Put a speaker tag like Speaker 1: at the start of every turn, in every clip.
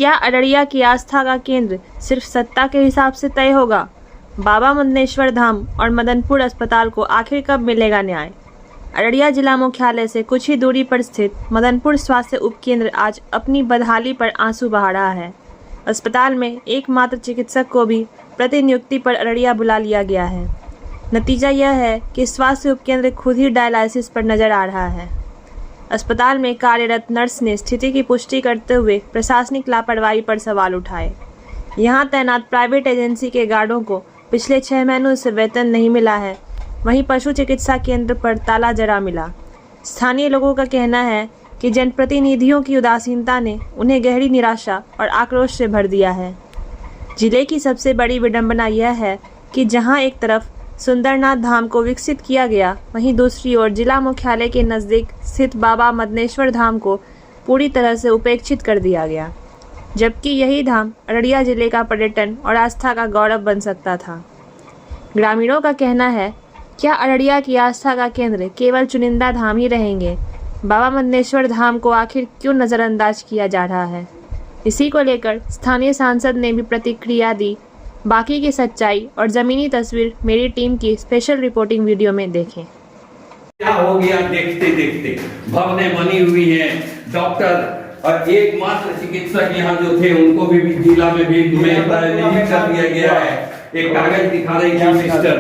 Speaker 1: क्या अररिया की आस्था का केंद्र सिर्फ सत्ता के हिसाब से तय होगा? बाबा मदनेश्वर धाम और मदनपुर अस्पताल को आखिर कब मिलेगा न्याय? अररिया जिला मुख्यालय से कुछ ही दूरी पर स्थित मदनपुर स्वास्थ्य उपकेंद्र आज अपनी बदहाली पर आंसू बहा रहा है। अस्पताल में एकमात्र चिकित्सक को भी प्रतिनियुक्ति पर अररिया बुला लिया गया है। नतीजा यह है कि स्वास्थ्य उपकेंद्र खुद ही डायलिसिस पर नजर आ रहा है। अस्पताल में कार्यरत नर्स ने स्थिति की पुष्टि करते हुए प्रशासनिक लापरवाही पर सवाल उठाए। यहां तैनात प्राइवेट एजेंसी के गार्डों को पिछले 6 महीनों से वेतन नहीं मिला है। वहीं पशु चिकित्सा केंद्र पर ताला जड़ा मिला। स्थानीय लोगों का कहना है कि जनप्रतिनिधियों की उदासीनता ने उन्हें गहरी निराशा और आक्रोश से भर दिया है। जिले की सबसे बड़ी विडंबना यह है कि जहां एक तरफ सुंदरनाथ धाम को विकसित किया गया, वहीं दूसरी ओर जिला मुख्यालय के नज़दीक स्थित बाबा मदनेश्वर धाम को पूरी तरह से उपेक्षित कर दिया गया, जबकि यही धाम अररिया जिले का पर्यटन और आस्था का गौरव बन सकता था। ग्रामीणों का कहना है, क्या अररिया की आस्था का केंद्र केवल चुनिंदा धाम ही रहेंगे? बाबा मदनेश्वर धाम को आखिर क्यों नज़रअंदाज किया जा रहा है? इसी को लेकर स्थानीय सांसद ने भी प्रतिक्रिया दी। बाकी की सच्चाई और ज़मीनी तस्वीर मेरी टीम की स्पेशल रिपोर्टिंग वीडियो में देखें।
Speaker 2: क्या हो गया देखते देखते भवनें बनी हुई हैं, डॉक्टर और एकमात्र चिकित्सक यहाँ जो थे उनको भी जिला में भी नियुक्त कर दिया गया है। एक कागज दिखा रही थी सिस्टर,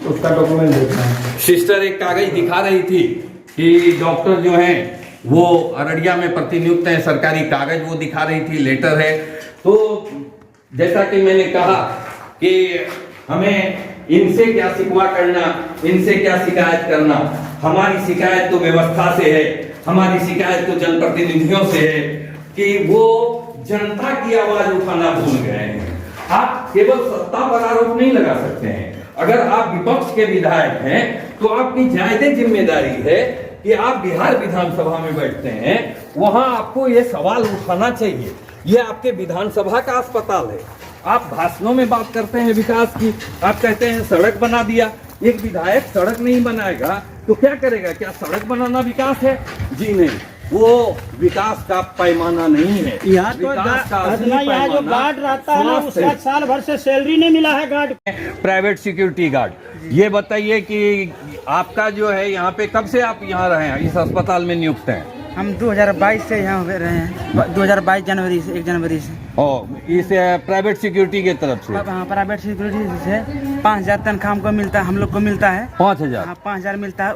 Speaker 3: उसका डॉक्यूमेंट देखना है।
Speaker 2: सिस्टर एक कागज दिखा रही थी कि डॉक्टर जो है वो अररिया में प्रतिनियुक्त है, सरकारी कागज वो दिखा रही थी, लेटर है। तो जैसा कि मैंने कहा कि हमें इनसे क्या शिकवा करना, इनसे क्या शिकायत करना। हमारी शिकायत तो व्यवस्था से है, हमारी शिकायत तो जनप्रतिनिधियों से है कि वो जनता की आवाज उठाना भूल गए हैं। आप केवल सत्ता पर आरोप नहीं लगा सकते हैं। अगर आप विपक्ष के विधायक हैं तो आपकी जायज़ जिम्मेदारी है कि आप बिहार विधानसभा में बैठते हैं, वहां आपको ये सवाल उठाना चाहिए। ये आपके विधानसभा का अस्पताल है। आप भाषणों में बात करते हैं विकास की, आप कहते हैं सड़क बना दिया। एक विधायक सड़क नहीं बनाएगा तो क्या करेगा? क्या सड़क बनाना विकास है? जी नहीं, वो विकास का पैमाना नहीं है।
Speaker 3: यहाँ तो यहाँ जो गार्ड रहता है ना, उसका साल भर से सैलरी नहीं मिला है गार्ड।
Speaker 2: प्राइवेट सिक्योरिटी गार्ड, ये बताइए कि आपका जो है यहाँ पे कब से आप यहाँ रहे हैं, इस अस्पताल में नियुक्त हैं?
Speaker 4: हम 2022 से यहाँ रहे हैं, 2022 जनवरी से 1 जनवरी से।
Speaker 2: इस प्राइवेट सिक्योरिटी के तरफ से?
Speaker 4: हाँ, प्राइवेट सिक्योरिटी से 5000 तनख्वाह हमको मिलता है, हम लोग को मिलता है
Speaker 2: 5000।
Speaker 4: हाँ, 5000 मिलता है।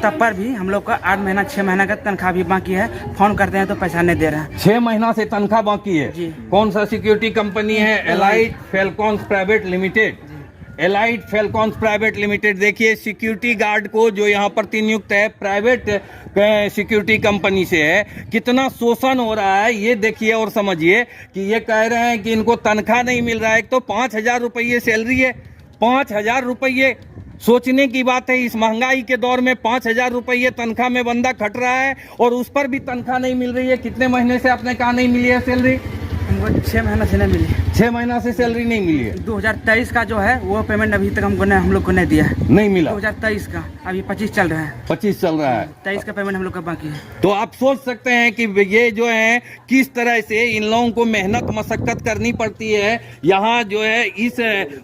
Speaker 4: तब पर भी हम लोग का 8 महीना 6 महीना का तनख्वाह भी बाकी है। फोन करते हैं तो पैसा नहीं दे रहे हैं।
Speaker 2: 6 महीना से तनख्वाह बाकी है
Speaker 4: जी।
Speaker 2: कौन सा सिक्योरिटी कंपनी है? Elite Falcons Private Limited. Elite Falcons Private Limited. देखिए, सिक्योरिटी गार्ड को जो यहाँ पर प्रतिनियुक्त है प्राइवेट सिक्योरिटी कंपनी से है। कितना शोषण हो रहा है ये देखिए और समझिए कि ये कह रहे हैं कि इनको तनख्वाह नहीं मिल रहा है। एक तो 5000 रुपये सैलरी है, 5000 रुपये। सोचने की बात है, इस महंगाई के दौर में 5000 रुपये तनख्वाह में बंदा खट रहा है और उस पर भी तनख्वाह नहीं मिल रही है। कितने महीने से आपने कहा नहीं मिली है सैलरी?
Speaker 4: हमको 6 महीना से नहीं मिली।
Speaker 2: 6 महीना से सैलरी नहीं मिली है।
Speaker 4: 2023 का जो है वो पेमेंट अभी तक हम लोग को नहीं दिया है।
Speaker 2: नहीं मिला?
Speaker 4: 2023 का, अभी 25 चल रहा है।
Speaker 2: 25 चल रहा है।
Speaker 4: 23 का पेमेंट हम लोग का बाकी है।
Speaker 2: तो आप सोच सकते हैं कि ये जो है किस तरह से इन लोगों को मेहनत मशक्कत करनी पड़ती है। यहाँ जो है इस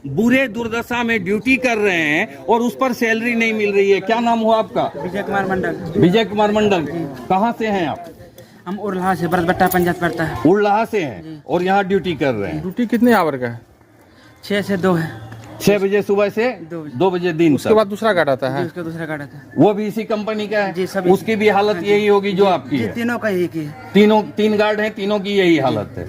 Speaker 2: बुरे दुर्दशा में ड्यूटी कर रहे हैं और उस पर सैलरी नहीं मिल रही है। क्या नाम हुआ आपका?
Speaker 4: विजय कुमार मंडल।
Speaker 2: विजय कुमार मंडल। कहाँ से हैं आप?
Speaker 4: हम उड़लाहा से, बरसबट्टा पंचायत पड़ता है।
Speaker 2: उड़लाहा से हैं और यहाँ ड्यूटी कर रहे हैं।
Speaker 3: ड्यूटी कितने आवर का है?
Speaker 4: 6 से 2 है।
Speaker 2: 6 बजे सुबह से 2 बजे दिन।
Speaker 3: उसके बाद दूसरा गार्ड आता है?
Speaker 4: उसका दूसरा गार्ड आता है।
Speaker 2: वो भी इसी कंपनी का है?
Speaker 4: जी, सभी।
Speaker 2: उसकी भी हालत यही होगी जो आपकी है?
Speaker 4: तीनों का यही की है।
Speaker 2: तीन गार्ड हैं, तीनों की यही हालत है।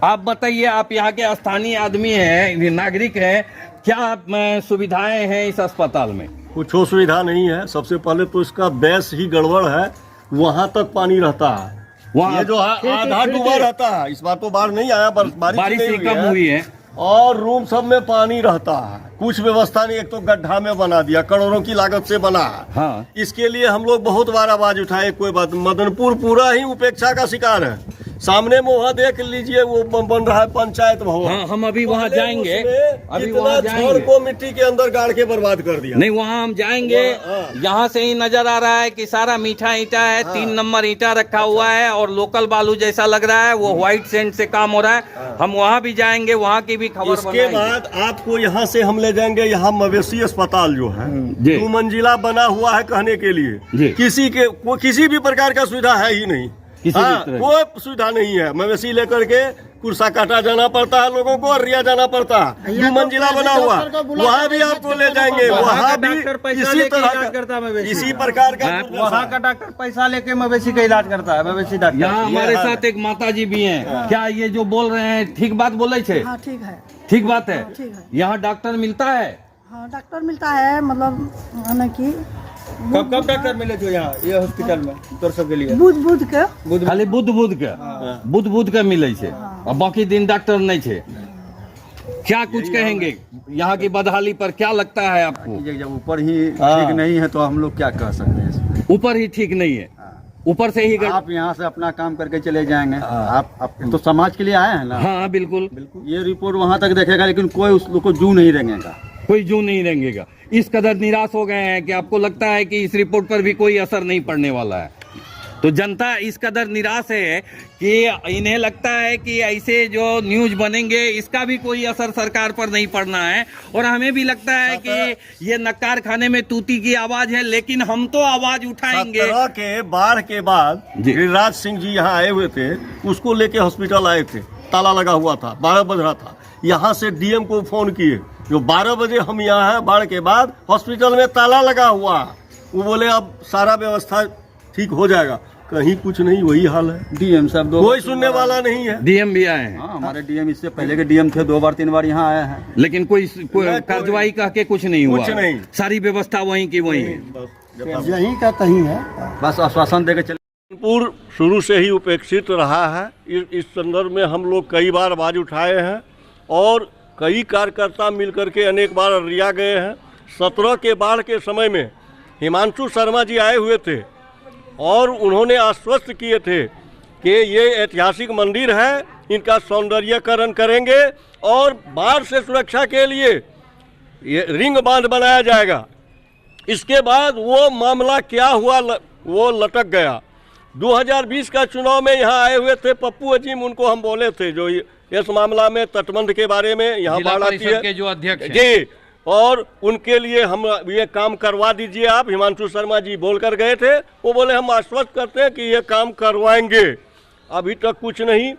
Speaker 2: आप बताइए, आप यहाँ के स्थानीय आदमी हैं, नागरिक हैं, क्या सुविधाएं हैं इस अस्पताल में?
Speaker 5: कुछ सुविधा नहीं है। सबसे पहले तो इसका बेस ही गड़बड़ है, वहाँ तक पानी रहता है।
Speaker 2: वहाँ
Speaker 5: ये जो है आधा डूबा रहता है। इस बार तो बाढ़ नहीं आया,
Speaker 2: बारिश ही कम हुई है।
Speaker 5: और रूम सब में पानी रहता है। कुछ व्यवस्था नहीं, एक तो गड्ढा में बना दिया, करोड़ों की लागत से बना है।
Speaker 2: हाँ।
Speaker 5: इसके लिए हम लोग बहुत बार आवाज उठाए, कोई बात। मदनपुर पूरा ही उपेक्षा का शिकार है। सामने में वहाँ देख लीजिए, वो बन रहा है पंचायत भवन।
Speaker 2: हाँ, हम अभी वहाँ
Speaker 5: पहले
Speaker 2: जाएंगे,
Speaker 5: उसमें
Speaker 2: अभी
Speaker 5: कितना
Speaker 2: वहाँ
Speaker 5: छड़
Speaker 2: जाएंगे।
Speaker 5: को मिट्टी के अंदर गाड़ के बर्बाद कर दिया।
Speaker 2: नहीं, वहाँ हम जाएंगे।
Speaker 5: हाँ।
Speaker 2: यहाँ से ही नजर आ रहा है कि सारा मीठा ईंटा है, 3 नंबर ईंटा रखा हुआ है और लोकल बालू जैसा लग रहा है, वो व्हाइट सेंट से काम हो रहा है। हम वहाँ भी जाएंगे, वहाँ की भी खबर
Speaker 5: इसके
Speaker 2: बनाएंगे।
Speaker 5: बाद आपको यहाँ से हम ले जाएंगे, यहाँ मवेशी अस्पताल जो है
Speaker 2: जी।
Speaker 5: 2 मंजिला बना हुआ है, कहने के
Speaker 2: जी।
Speaker 5: लिए किसी भी प्रकार का सुविधा है ही नहीं।
Speaker 2: किसी भी
Speaker 5: हाँ,
Speaker 2: तरह की।
Speaker 5: कोई सुविधा नहीं है। मवेशी लेकर के कुर्सा काटा जाना पड़ता है लोगों को, और रिया जाना पड़ता है। 2 मंजिला बना हुआ, वहाँ भी आपको ले जाएंगे, वहाँ भी इसी तरह का, इसी प्रकार का
Speaker 4: वहाँ का डॉक्टर पैसा लेके मवेशी का इलाज करता है, मवेशी डॉक्टर।
Speaker 2: यहाँ हमारे साथ एक माता जी भी हैं। क्या ये जो बोल रहे हैं ठीक बात बोले छे?
Speaker 6: हाँ ठीक है।
Speaker 2: ठीक बात है।
Speaker 6: ठीक है।
Speaker 2: यहाँ डॉक्टर मिलता है?
Speaker 6: हाँ डॉक्टर मिलता है, मतलब है कि
Speaker 4: कब डॉक्टर मिले जो यहाँ ये हॉस्पिटल में तोर सब के लिए?
Speaker 6: बुध के
Speaker 2: खाली बुध के मिले छे और बाकी दिन डॉक्टर नहीं छे। क्या कुछ कहेंगे यहाँ की बदहाली पर? क्या लगता है आपको?
Speaker 7: जब ऊपर ही ठीक नहीं है तो हम लोग क्या कह सकते हैं इसमें?
Speaker 2: ऊपर ही ठीक नहीं है, ऊपर से ही
Speaker 7: आप यहाँ से अपना काम करके चले जाएंगे। आप तो समाज के लिए आए हैं ना।
Speaker 2: हाँ बिल्कुल।
Speaker 7: ये रिपोर्ट वहाँ तक देखेगा, लेकिन कोई उस लोग को जू नहीं रेंगेगा,
Speaker 2: कोई जू नहीं रहेगा। इस कदर निराश हो गए हैं कि आपको लगता है कि इस रिपोर्ट पर भी कोई असर नहीं पड़ने वाला है। तो जनता इस कदर निराश है कि इन्हें लगता है कि ऐसे जो न्यूज बनेंगे इसका भी कोई असर सरकार पर नहीं पड़ना है। और हमें भी लगता है कि ये नक्कार खाने में तूती की आवाज है, लेकिन हम तो आवाज उठाएंगे।
Speaker 5: 17 के बाढ़ के बाद
Speaker 2: जी।
Speaker 5: गिरिराज सिंह जी यहाँ आए हुए थे, उसको लेके हॉस्पिटल आए थे, ताला लगा हुआ था, 12 बज रहा था। यहाँ से डीएम को फोन किए, जो 12 बजे हम यहाँ हैं, बाढ़ के बाद हॉस्पिटल में ताला लगा हुआ। वो बोले अब सारा व्यवस्था ठीक हो जाएगा, कहीं कुछ नहीं, वही हाल है।
Speaker 7: डीएम साहब
Speaker 5: कोई सुनने वाला नहीं है।
Speaker 2: डीएम भी आए हैं,
Speaker 7: हाँ, हमारे डीएम इससे पहले के डीएम थे, 2 बार 3 बार यहाँ आए हैं,
Speaker 2: लेकिन कोई कार्रवाई कह के कुछ नहीं हुआ।
Speaker 5: कुछ नहीं।
Speaker 2: सारी व्यवस्था वहीं की वहीं है।
Speaker 3: यही का कहीं है।
Speaker 7: बस आश्वासन देकर चले।
Speaker 5: पूर शुरू से ही उपेक्षित रहा है। इस संदर्भ में हम लोग कई बार आवाज उठाए हैं और कई कार्यकर्ता मिलकर के अनेक बार अररिया गए हैं। 17 के बाढ़ के समय में हिमांशु शर्मा जी आए हुए थे और उन्होंने आश्वस्त किए थे कि ये ऐतिहासिक मंदिर है, इनका सौंदर्यीकरण करेंगे और बाढ़ से सुरक्षा के लिए ये रिंग बांध बनाया जाएगा। इसके बाद वो मामला क्या हुआ, वो लटक गया। 2020 का चुनाव में यहाँ आए हुए थे पप्पू अजीम, उनको हम बोले थे जो इस मामला में तटबंध के बारे में यहाँ बाढ़ आती है
Speaker 2: के जो अध्यक्ष हैं।
Speaker 5: जी, और उनके लिए हम ये काम करवा दीजिए आप। हिमांशु शर्मा जी बोलकर गए थे, वो बोले हम आश्वस्त करते हैं कि ये काम करवाएंगे। अभी तक कुछ नहीं।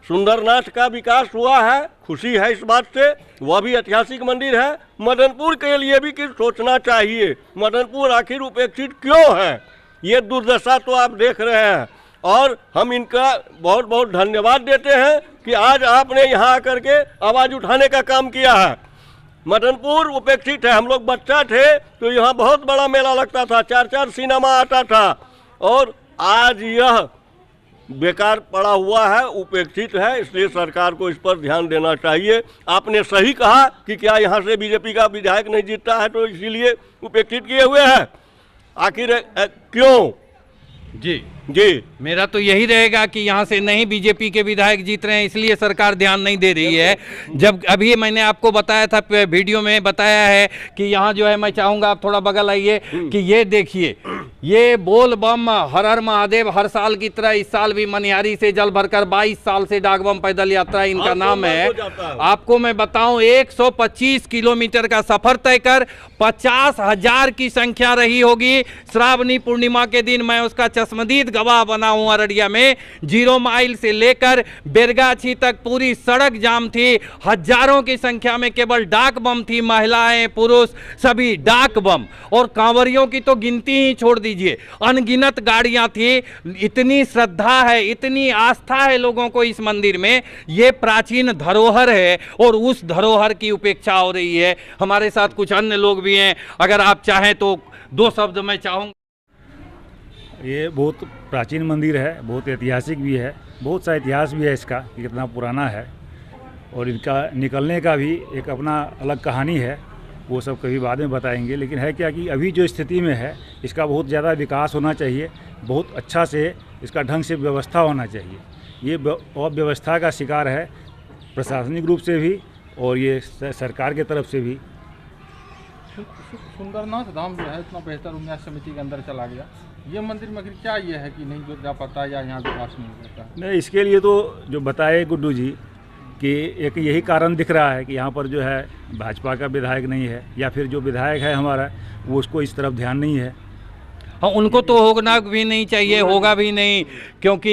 Speaker 5: सुंदरनाथ का विकास हुआ है, खुशी है इस बात से, वह भी ऐतिहासिक मंदिर है। मदनपुर के लिए भी कुछ सोचना चाहिए। मदनपुर आखिर उपेक्षित क्यों है, ये दुर्दशा तो आप देख रहे हैं। और हम इनका बहुत बहुत धन्यवाद देते हैं कि आज आपने यहाँ आकर के आवाज़ उठाने का काम किया है। मदनपुर उपेक्षित है। हम लोग बच्चा थे तो यहाँ बहुत बड़ा मेला लगता था, 4-4 सिनेमा आता था, और आज यह बेकार पड़ा हुआ है, उपेक्षित है। इसलिए सरकार को इस पर ध्यान देना चाहिए। आपने सही कहा कि क्या यहाँ से बीजेपी का विधायक नहीं जीतता है तो इसीलिए उपेक्षित किए हुए हैं। आखिर क्यों? जी
Speaker 2: मेरा तो यही रहेगा कि यहाँ से नहीं बीजेपी के विधायक जीत रहे हैं, इसलिए सरकार ध्यान नहीं दे रही है। जब अभी मैंने आपको बताया था, वीडियो में बताया है कि यहाँ जो है, मैं चाहूँगा आप थोड़ा बगल आइए कि ये देखिए, ये बोल बम हर हर महादेव हर साल की तरह इस साल भी मनिहारी से जल भरकर 22 साल से डाक बम पैदल यात्रा इनका नाम है। आपको मैं बताऊं 125 किलोमीटर का सफर तय कर 50,000 की संख्या रही होगी। श्रावणी पूर्णिमा के दिन मैं उसका चश्मदीद गवाह बना हूं। अररिया में 0 माइल से लेकर बेरगाछी तक पूरी सड़क जाम थी। हजारों की संख्या में केवल डाक बम थी, महिलाएं पुरुष सभी डाक बम, और कांवरियों की तो गिनती ही छोड़ दीजिए, अनगिनत गाड़ियां थी। इतनी श्रद्धा है, इतनी आस्था है लोगों को इस मंदिर में। ये प्राचीन धरोहर है और उस धरोहर की उपेक्षा हो रही है। हमारे साथ कुछ अन्य लोग भी हैं, अगर आप चाहें तो 2 शब्द मैं चाहूँगा।
Speaker 8: ये बहुत प्राचीन मंदिर है, बहुत ऐतिहासिक भी है, बहुत सा इतिहास भी है इसका कि कितना पुराना है, और इनका निकलने का भी एक अपना अलग कहानी है, वो सब कभी बाद में बताएंगे। लेकिन है क्या कि अभी जो स्थिति में है इसका बहुत ज़्यादा विकास होना चाहिए, बहुत अच्छा से इसका ढंग से व्यवस्था होना चाहिए। ये अव्यवस्था का शिकार है, प्रशासनिक रूप से भी और ये सरकार के तरफ से भी।
Speaker 9: सुंदरनाथ धाम जो है इतना बेहतर उन्यास समिति के अंदर चला गया, ये मंदिर में आखिर क्या ये है कि नहीं जो जा पाता या यहाँ विकास नहीं होता?
Speaker 8: नहीं, इसके लिए तो जो बताए गुड्डू जी कि एक यही कारण दिख रहा है कि यहाँ पर जो है भाजपा का विधायक नहीं है, या फिर जो विधायक है हमारा वो उसको इस तरफ ध्यान नहीं है।
Speaker 10: हाँ, उनको तो होना भी नहीं चाहिए, होगा भी नहीं, क्योंकि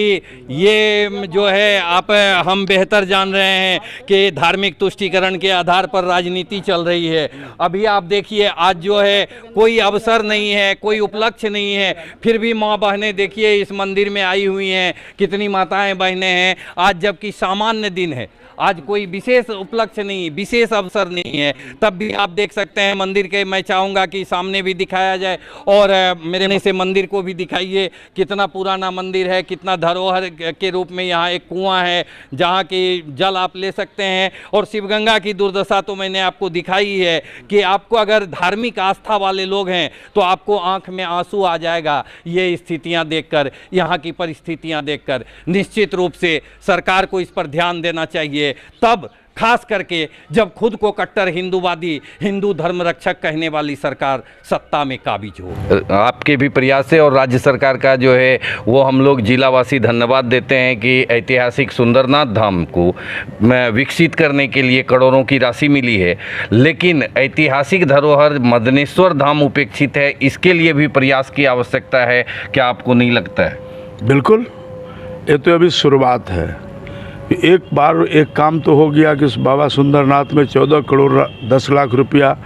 Speaker 10: ये जो है हम बेहतर जान रहे हैं कि धार्मिक तुष्टीकरण के आधार पर राजनीति चल रही है। अभी आप देखिए आज जो है कोई अवसर नहीं है, कोई उपलक्ष्य नहीं है, फिर भी माँ बहनें देखिए इस मंदिर में आई हुई हैं, कितनी माताएं बहनें हैं। आज जबकि सामान्य दिन है, आज कोई विशेष उपलक्ष्य नहीं, विशेष अवसर नहीं है, तब भी आप देख सकते हैं मंदिर के, मैं चाहूँगा कि सामने भी दिखाया जाए और मेरे से मंदिर को भी दिखाइए। कितना पुराना मंदिर है, कितना धरोहर के रूप में यहाँ एक कुआं है जहाँ की जल आप ले सकते हैं। और शिवगंगा की दुर्दशा तो मैंने आपको दिखाई है कि आपको अगर धार्मिक आस्था वाले लोग हैं तो आपको आंख में आंसू आ जाएगा ये स्थितियाँ देखकर, यहाँ की परिस्थितियाँ देखकर। निश्चित रूप से सरकार को इस पर ध्यान देना चाहिए, तब खास करके जब खुद को कट्टर हिंदूवादी, हिंदू धर्म रक्षक कहने वाली सरकार सत्ता में काबिज हो।
Speaker 2: आपके भी प्रयास से और राज्य सरकार का जो है वो हम लोग जिलावासी धन्यवाद देते हैं कि ऐतिहासिक सुंदरनाथ धाम को विकसित करने के लिए करोड़ों की राशि मिली है, लेकिन ऐतिहासिक धरोहर मदनेश्वर धाम उपेक्षित है। इसके लिए भी प्रयास की आवश्यकता है, क्या आपको नहीं लगता है?
Speaker 11: बिल्कुल, ये तो अभी शुरुआत है। एक बार एक काम तो हो गया कि उस बाबा सुंदरनाथ में 14 करोड़ 10 लाख रुपया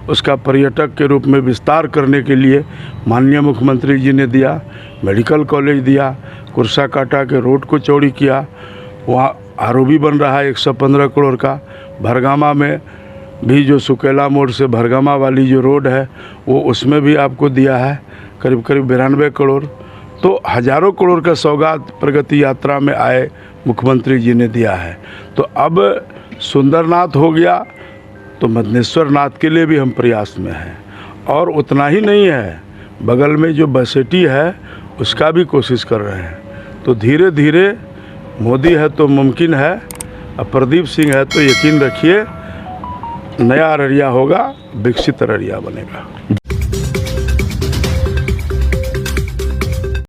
Speaker 11: उसका पर्यटक के रूप में विस्तार करने के लिए माननीय मुख्यमंत्री जी ने दिया। मेडिकल कॉलेज दिया, कुर्सा काटा के रोड को चौड़ी किया, वहाँ आरओबी बन रहा है 115 करोड़ का। भरगामा में भी जो सुकेला मोड़ से भरगामा वाली जो रोड है वो उसमें भी आपको दिया है करीब 92 करोड़। तो हज़ारों करोड़ का सौगात प्रगति यात्रा में आए मुख्यमंत्री जी ने दिया है। तो अब सुंदरनाथ हो गया तो मदनेश्वर नाथ के लिए भी हम प्रयास में हैं। और उतना ही नहीं है, बगल में जो बसेटी है उसका भी कोशिश कर रहे हैं। तो धीरे धीरे मोदी है तो मुमकिन है, अब प्रदीप सिंह है तो यकीन रखिए नया अररिया होगा, विकसित अररिया बनेगा।